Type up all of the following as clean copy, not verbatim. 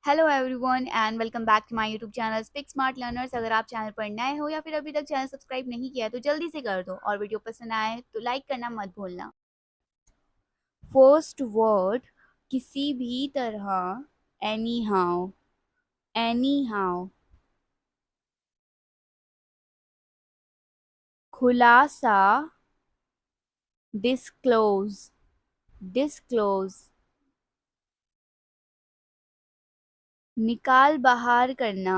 Hello everyone and welcome back to my YouTube channel speak smart learners. अगर आप channel पर नए हो या फिर अभी तक चैनल सब्सक्राइब नहीं किया है तो जल्दी से कर दो और वीडियो पसंद आए तो लाइक करना मत भूलना। फर्स्ट वर्ड किसी भी तरह, एनी हाउ, एनी हाउ। खुलासा, डिस्क्लोज, डिस्क्लोज। निकाल बाहर करना,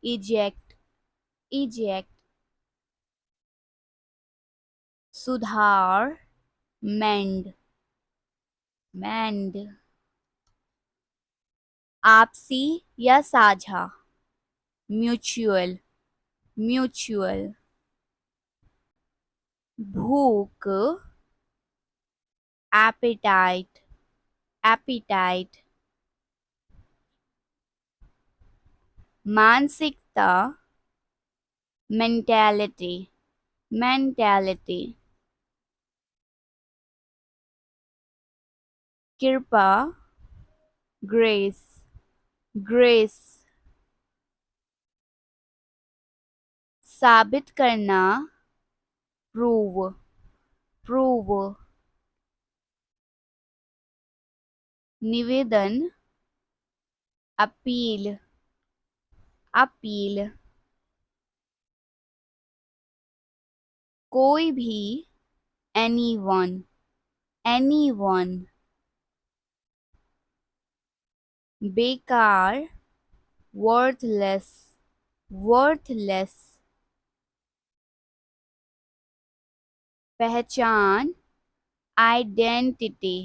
इजेक्ट, इजेक्ट। सुधार, मेंड, मेंड। आपसी या साझा, म्यूचुअल, म्यूचुअल। भूख, एपेटाइट, एपेटाइट। मानसिकता, मेंटालिटी, मेंटालिटी। कृपा, ग्रेस, ग्रेस। साबित करना, प्रूव, प्रूव। निवेदन, अपील, अपील। कोई भी, एनीवन, एनीवन। बेकार, वर्थलेस, वर्थलेस। पहचान, आइडेंटिटी,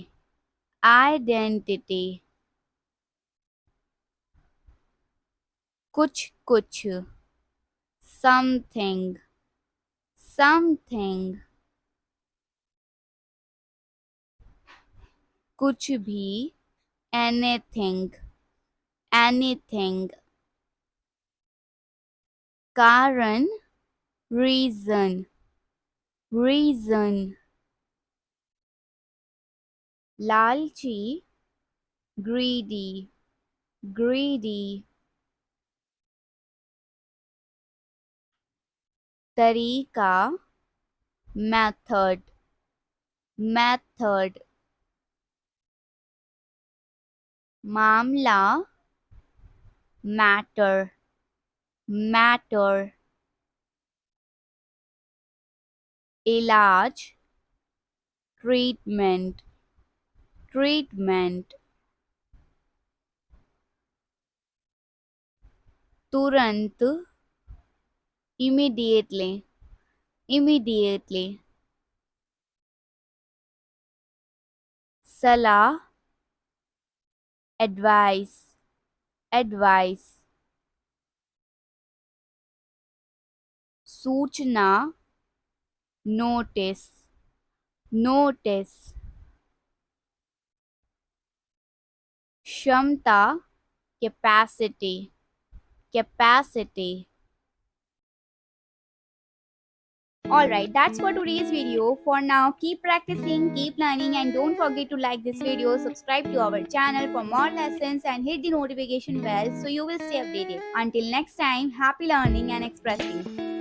आइडेंटिटी। कुछ कुछ, समथिंग, समथिंग। कुछ भी, एनीथिंग, एनीथिंग। कारण, रीजन, रीजन। लालची, ग्रीडी, ग्रीडी। तरीका, मेथड, मेथड। मामला, मैटर, मैटर। इलाज, ट्रीटमेंट, ट्रीटमेंट। तुरंत, immediately, immediately। सलाह, advice, advice। सूचना, notice, notice। क्षमता, capacity, capacity। Alright, that's for today's video. For now, keep practicing, keep learning, and don't forget to like this video, subscribe to our channel for more lessons, and hit the notification bell so you will stay updated. Until next time, happy learning and expressing.